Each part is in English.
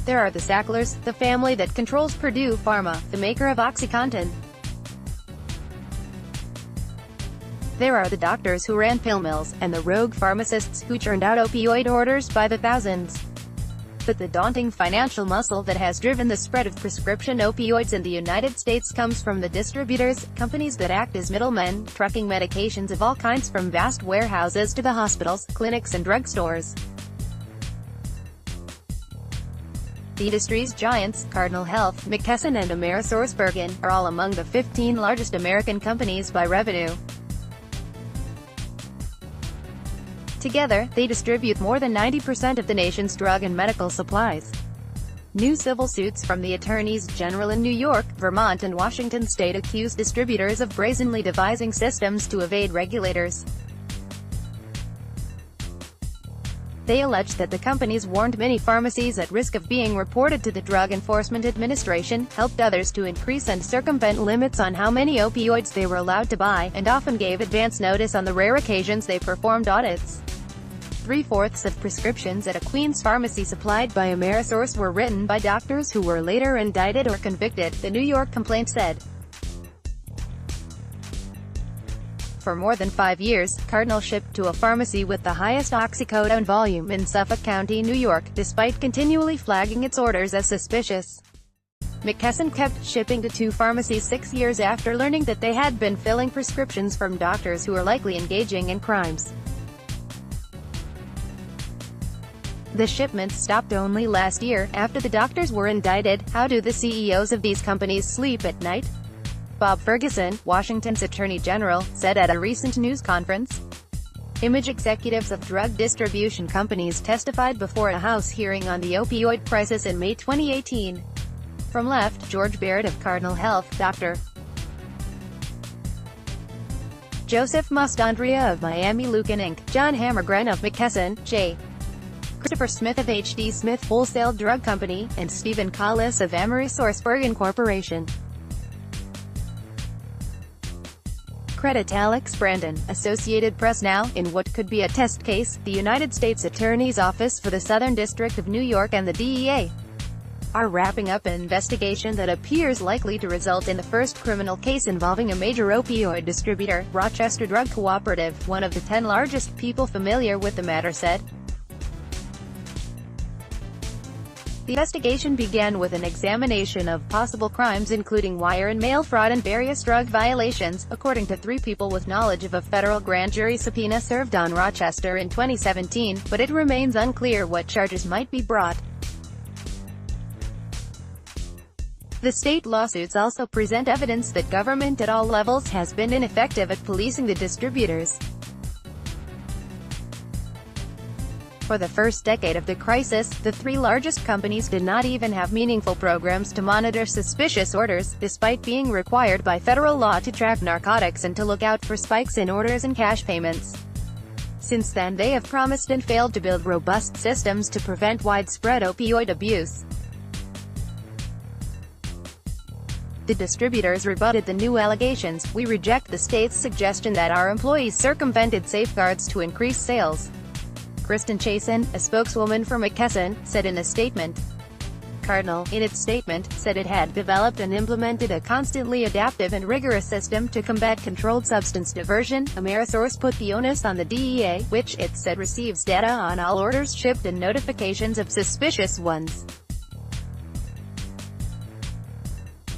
There are the Sacklers, the family that controls Purdue Pharma, the maker of OxyContin. There are the doctors who ran pill mills, and the rogue pharmacists who churned out opioid orders by the thousands. But the daunting financial muscle that has driven the spread of prescription opioids in the United States comes from the distributors, companies that act as middlemen, trucking medications of all kinds from vast warehouses to the hospitals, clinics and drugstores. The industry's giants, Cardinal He, McKesson and AmerisourceBergen, are all among the 15 largest American companies by revenue. Together, they distribute more than 90% of the nation's drug and medical supplies. New civil suits from the attorneys general in New York, Vermont and Washington state accuse distributors of brazenly devising systems to evade regulators. They allege that the companies warned many pharmacies at risk of being reported to the Drug Enforcement Administration, helped others to increase and circumvent limits on how many opioids they were allowed to buy, and often gave advance notice on the rare occasions they performed audits. 3/4 of prescriptions at a Queens pharmacy supplied by Amerisource were written by doctors who were later indicted or convicted, the New York complaint said. For more than 5 years, Cardinal shipped to a pharmacy with the highest OxyContin volume in Suffolk County, New York, despite continually flagging its orders as suspicious. McKesson kept shipping to 2 pharmacies 6 years after learning that they had been filling prescriptions from doctors who were likely engaging in crimes. The shipments stopped only last year, after the doctors were indicted. How do the CEOs of these companies sleep at night? Bob Ferguson, Washington's Attorney General, said at a recent news conference. Image executives of drug distribution companies testified before a House hearing on the opioid crisis in May 2018. From left, George Barrett of Cardinal He, Dr. Joseph Mastandrea of Miami Lucan Inc., John Hammergren of McKesson, J. Christopher Smith of H.D. Smith Wholesale Drug Company, and Stephen Collis of AmerisourceBergen Corporation. Credit Alex Brandon, Associated Press. Now, in what could be a test case, the United States Attorney's Office for the Southern District of New York and the DEA are wrapping up an investigation that appears likely to result in the first criminal case involving a major opioid distributor, Rochester Drug Cooperative, one of the 10 largest. People familiar with the matter said. The investigation began with an examination of possible crimes including wire and mail fraud and various drug violations, according to 3 people with knowledge of a federal grand jury subpoena served on Rochester in 2017, but it remains unclear what charges might be brought. The state lawsuits also present evidence that government at all levels has been ineffective at policing the distributors. For the first decade of the crisis, the 3 largest companies did not even have meaningful programs to monitor suspicious orders, despite being required by federal law to track narcotics and to look out for spikes in orders and cash payments. Since then they have promised and failed to build robust systems to prevent widespread opioid abuse. The distributors rebutted the new allegations. "We reject the state's suggestion that our employees circumvented safeguards to increase sales." Kristen Chasen, a spokeswoman for McKesson, said in a statement. Cardinal, in its statement, said it had developed and implemented a constantly adaptive and rigorous system to combat controlled substance diversion. Amerisource put the onus on the DEA, which, it said, receives data on all orders shipped and notifications of suspicious ones.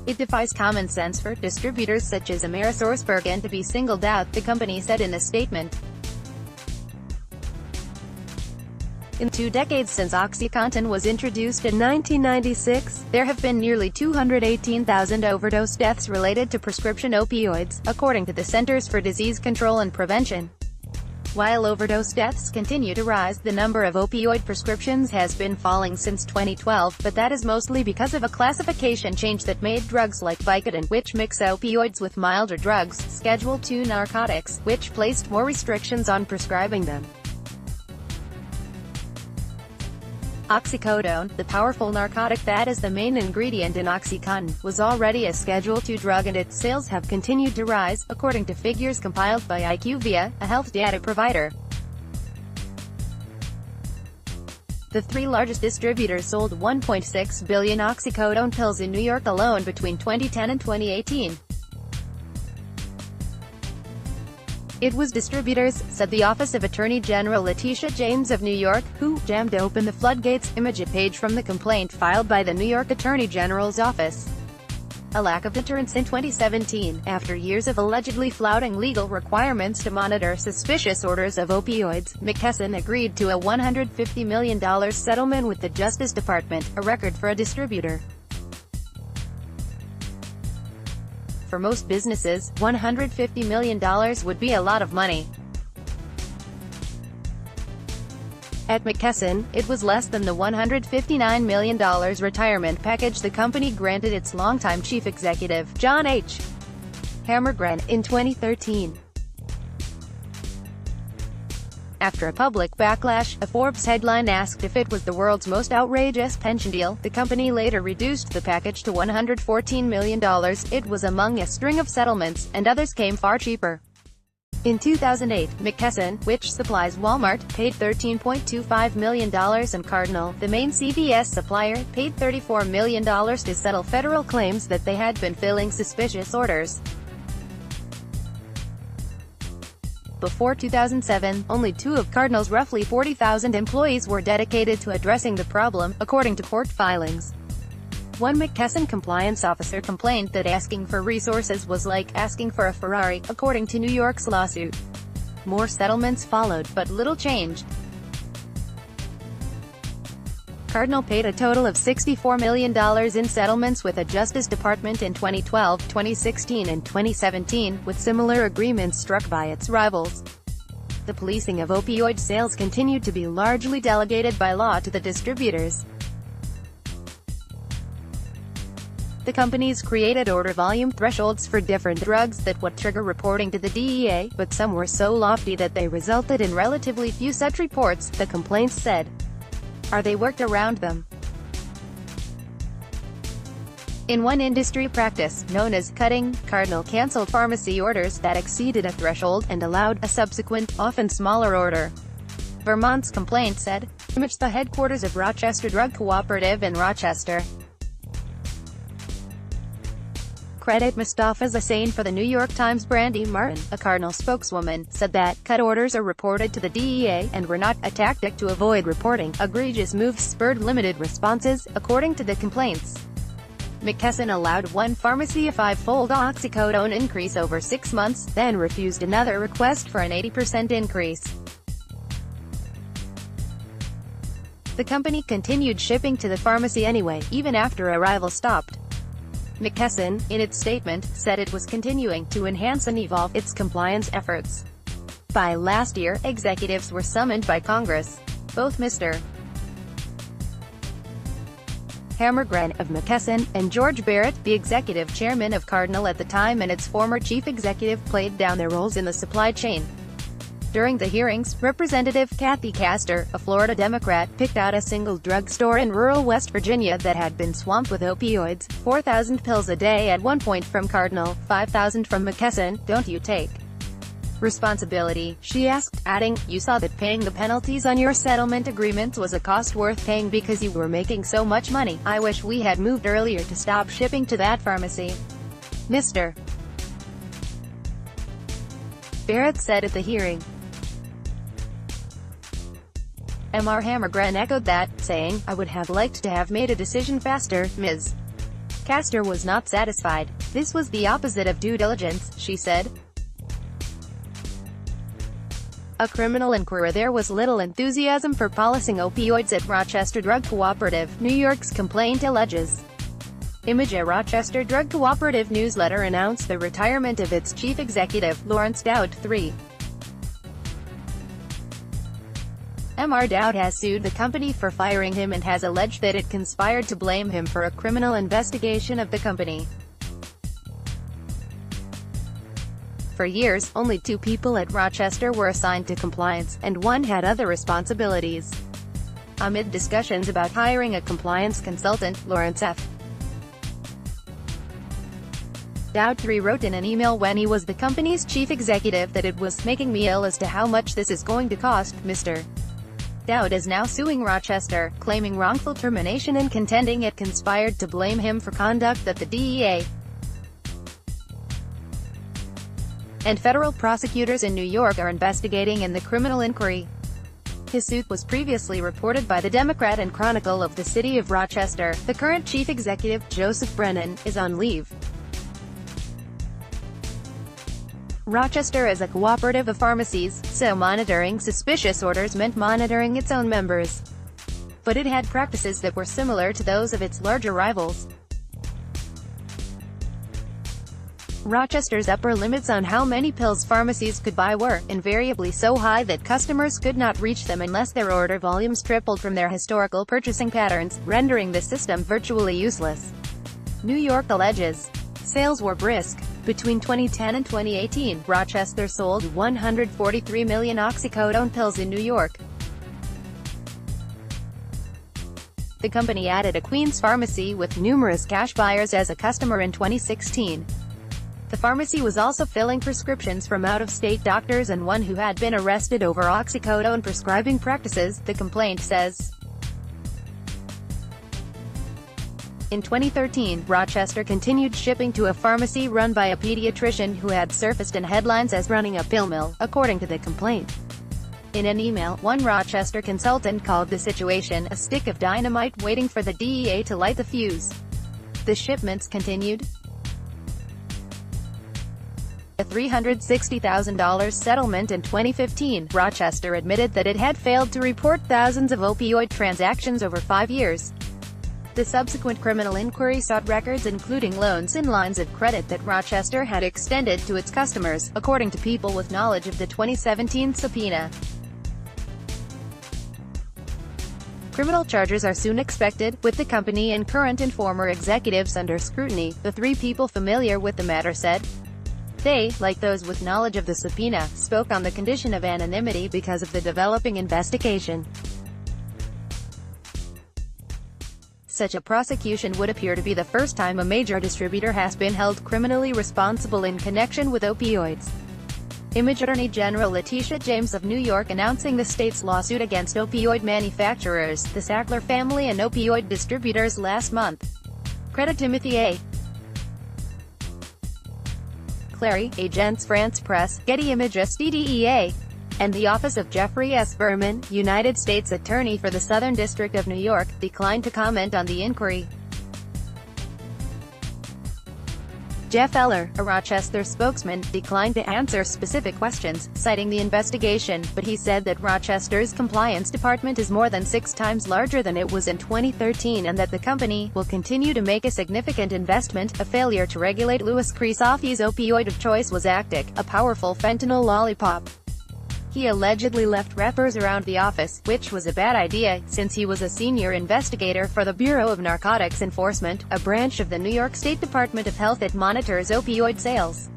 It defies common sense for distributors such as AmerisourceBergen to be singled out, the company said in a statement. In 2 decades since OxyContin was introduced in 1996, there have been nearly 218,000 overdose deaths related to prescription opioids, according to the Centers for Disease Control and Prevention. While overdose deaths continue to rise, the number of opioid prescriptions has been falling since 2012, but that is mostly because of a classification change that made drugs like Vicodin, which mix opioids with milder drugs, Schedule II narcotics, which placed more restrictions on prescribing them. OxyContin, the powerful narcotic that is the main ingredient in OxyContin, was already a Schedule II drug and its sales have continued to rise, according to figures compiled by IQVIA, a health data provider. The three largest distributors sold 1.6 billion OxyContin pills in New York alone between 2010 and 2018. It was distributors, said the Office of Attorney General Letitia James of New York, who jammed open the floodgates. Image a page from the complaint filed by the New York Attorney General's office. A lack of deterrence in 2017, after years of allegedly flouting legal requirements to monitor suspicious orders of opioids, McKesson agreed to a $150 million settlement with the Justice Department, a record for a distributor. For most businesses, $150 million would be a lot of money. At McKesson, it was less than the $159 million retirement package the company granted its longtime chief executive, John H. Hammergren, in 2013. After a public backlash, a Forbes headline asked if it was the world's most outrageous pension deal. The company later reduced the package to $114 million. It was among a string of settlements, and others came far cheaper. In 2008, McKesson, which supplies Walmart, paid $13.25 million, and Cardinal, the main CVS supplier, paid $34 million to settle federal claims that they had been filling suspicious orders. Before 2007, only 2 of Cardinal's roughly 40,000 employees were dedicated to addressing the problem, according to court filings. One McKesson compliance officer complained that asking for resources was like asking for a Ferrari, according to New York's lawsuit. More settlements followed, but little changed. Cardinal paid a total of $64 million in settlements with the Justice Department in 2012, 2016 and 2017, with similar agreements struck by its rivals. The policing of opioid sales continued to be largely delegated by law to the distributors. The companies created order volume thresholds for different drugs that would trigger reporting to the DEA, but some were so lofty that they resulted in relatively few such reports, the complaints said. Or they worked around them. In one industry practice, known as cutting, Cardinal canceled pharmacy orders that exceeded a threshold, and allowed a subsequent, often smaller order. Vermont's complaint said. Image the headquarters of Rochester Drug Cooperative in Rochester. Credit Mustafa Zassane for the New York Times. Brandy Martin, a Cardinal spokeswoman, said that cut orders are reported to the DEA, and were not a tactic to avoid reporting. Egregious moves spurred limited responses, according to the complaints. McKesson allowed one pharmacy a 5-fold OxyContin increase over 6 months, then refused another request for an 80% increase. The company continued shipping to the pharmacy anyway, even after a rival stopped. McKesson, in its statement, said it was continuing to enhance and evolve its compliance efforts. By last year, executives were summoned by Congress. Both Mr. Hammergren, of McKesson, and George Barrett, the executive chairman of Cardinal at the time and its former chief executive, played down their roles in the supply chain. During the hearings, Representative Kathy Castor, a Florida Democrat, picked out a single drugstore in rural West Virginia that had been swamped with opioids, 4,000 pills a day at one point from Cardinal, 5,000 from McKesson. Don't you take responsibility, she asked, adding, you saw that paying the penalties on your settlement agreements was a cost worth paying because you were making so much money. I wish we had moved earlier to stop shipping to that pharmacy. Mr. Barrett said at the hearing. Mr. Hammergren echoed that, saying, I would have liked to have made a decision faster. Ms. Castor was not satisfied. This was the opposite of due diligence, she said. A criminal inquiry. There was little enthusiasm for policing opioids at Rochester Drug Cooperative, New York's complaint alleges. Image a Rochester Drug Cooperative newsletter announced the retirement of its chief executive, Lawrence Dowd III. Mr. Dowd has sued the company for firing him and has alleged that it conspired to blame him for a criminal investigation of the company. For years, only 2 people at Rochester were assigned to compliance, and 1 had other responsibilities. Amid discussions about hiring a compliance consultant, Lawrence F. Dowd III wrote in an email when he was the company's chief executive that it was making me ill as to how much this is going to cost. Mr. Dowd is now suing Rochester, claiming wrongful termination and contending it conspired to blame him for conduct that the DEA and federal prosecutors in New York are investigating in the criminal inquiry. His suit was previously reported by the Democrat and Chronicle of the City of Rochester. The current chief executive, Joseph Brennan, is on leave. Rochester is a cooperative of pharmacies, so monitoring suspicious orders meant monitoring its own members. But it had practices that were similar to those of its larger rivals. Rochester's upper limits on how many pills pharmacies could buy were, invariably so high that customers could not reach them unless their order volumes tripled from their historical purchasing patterns, rendering the system virtually useless. New York alleges. Sales were brisk. Between 2010 and 2018, Rochester sold 143 million OxyContin pills in New York. The company added a Queens pharmacy with numerous cash buyers as a customer in 2016. The pharmacy was also filling prescriptions from out-of-state doctors and one who had been arrested over OxyContin prescribing practices, the complaint says. In 2013, Rochester continued shipping to a pharmacy run by a pediatrician who had surfaced in headlines as running a pill mill, according to the complaint. In an email, one Rochester consultant called the situation a stick of dynamite waiting for the DEA to light the fuse. The shipments continued. A $360,000 settlement in 2015, Rochester admitted that it had failed to report thousands of opioid transactions over 5 years. The subsequent criminal inquiry sought records including loans and lines of credit that Rochester had extended to its customers, according to people with knowledge of the 2017 subpoena. Criminal charges are soon expected, with the company and current and former executives under scrutiny, the three people familiar with the matter said. They, like those with knowledge of the subpoena, spoke on the condition of anonymity because of the developing investigation. Such a prosecution would appear to be the first time a major distributor has been held criminally responsible in connection with opioids. Image Attorney General Letitia James of New York announcing the state's lawsuit against opioid manufacturers, the Sackler family and opioid distributors last month. Credit Timothy A. Clary, Agence France Presse, Getty Images DDEA, and the Office of Jeffrey S. Berman, United States Attorney for the Southern District of New York, declined to comment on the inquiry. Jeff Eller, a Rochester spokesman, declined to answer specific questions, citing the investigation, but he said that Rochester's compliance department is more than 6 times larger than it was in 2013 and that the company will continue to make a significant investment. A failure to regulate Louis Krisofi's opioid of choice was Actic, a powerful fentanyl lollipop. He allegedly left wrappers around the office, which was a bad idea, since he was a senior investigator for the Bureau of Narcotics Enforcement, a branch of the New York State Department of Health that monitors opioid sales.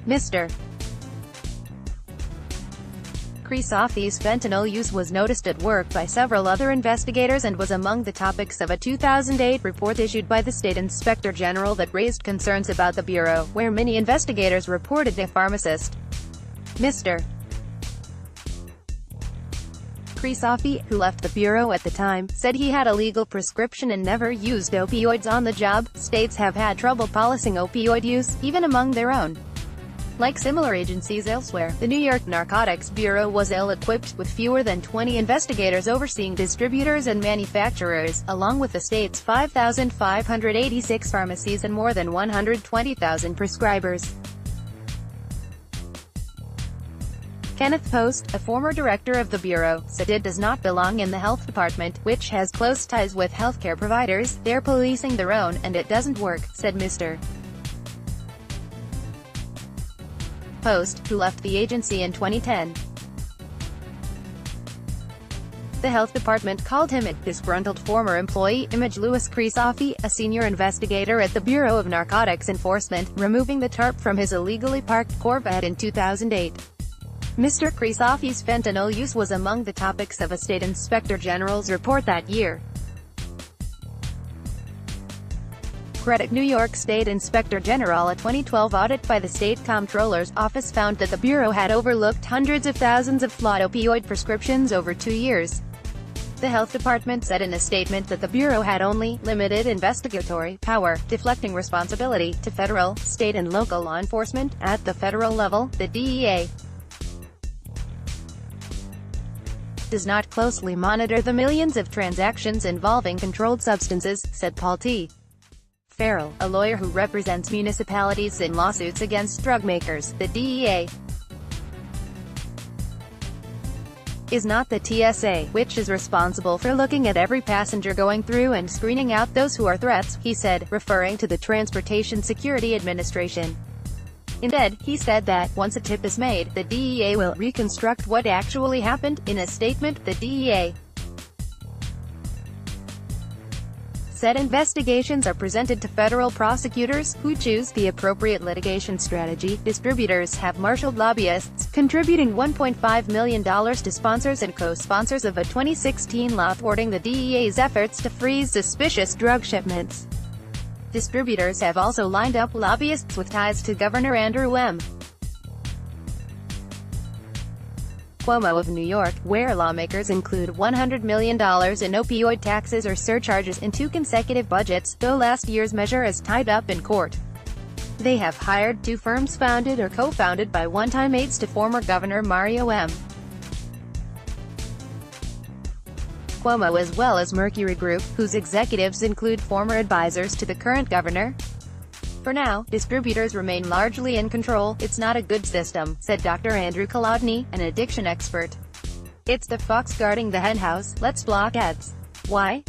Mr. Krisofi's fentanyl use was noticed at work by several other investigators and was among the topics of a 2008 report issued by the state inspector general that raised concerns about the bureau, where many investigators reported a pharmacist. Mr. Krisofi, who left the bureau at the time, said he had a legal prescription and never used opioids on the job. States have had trouble policing opioid use, even among their own. Like similar agencies elsewhere, the New York Narcotics Bureau was ill-equipped, with fewer than 20 investigators overseeing distributors and manufacturers, along with the state's 5,586 pharmacies and more than 120,000 prescribers. Kenneth Post, a former director of the Bureau, said it does not belong in the health department, which has close ties with healthcare providers. They're policing their own, and it doesn't work, said Mr. Post, who left the agency in 2010. The health department called him a disgruntled former employee. Image Louis Krisofi, a senior investigator at the Bureau of Narcotics Enforcement, removing the tarp from his illegally parked Corvette in 2008. Mr. Krisofi's fentanyl use was among the topics of a state inspector general's report that year. credit. New York State Inspector General. A 2012 audit by the State Comptroller's Office found that the Bureau had overlooked hundreds of thousands of flawed opioid prescriptions over 2 years. The Health Department said in a statement that the Bureau had only limited investigatory power, deflecting responsibility to federal, state and local law enforcement. At the federal level, the DEA does not closely monitor the millions of transactions involving controlled substances, said Paul T. Farrell, a lawyer who represents municipalities in lawsuits against drug makers. The DEA is not the TSA, which is responsible for looking at every passenger going through and screening out those who are threats, he said, referring to the Transportation Security Administration. Instead, he said that, once a tip is made, the DEA will reconstruct what actually happened. In a statement, the DEA said investigations are presented to federal prosecutors, who choose the appropriate litigation strategy. Distributors have marshaled lobbyists, contributing $1.5 million to sponsors and co-sponsors of a 2016 law thwarting the DEA's efforts to freeze suspicious drug shipments. Distributors have also lined up lobbyists with ties to Governor Andrew M. Cuomo of New York, where lawmakers include $100 million in opioid taxes or surcharges in 2 consecutive budgets, though last year's measure is tied up in court. They have hired 2 firms founded or co-founded by one-time aides to former Governor Mario M. Cuomo, as well as Mercury Group, whose executives include former advisors to the current governor. For now, distributors remain largely in control. It's not a good system, said Dr. Andrew Kolodny, an addiction expert. It's the fox guarding the henhouse. Let's block ads. Why?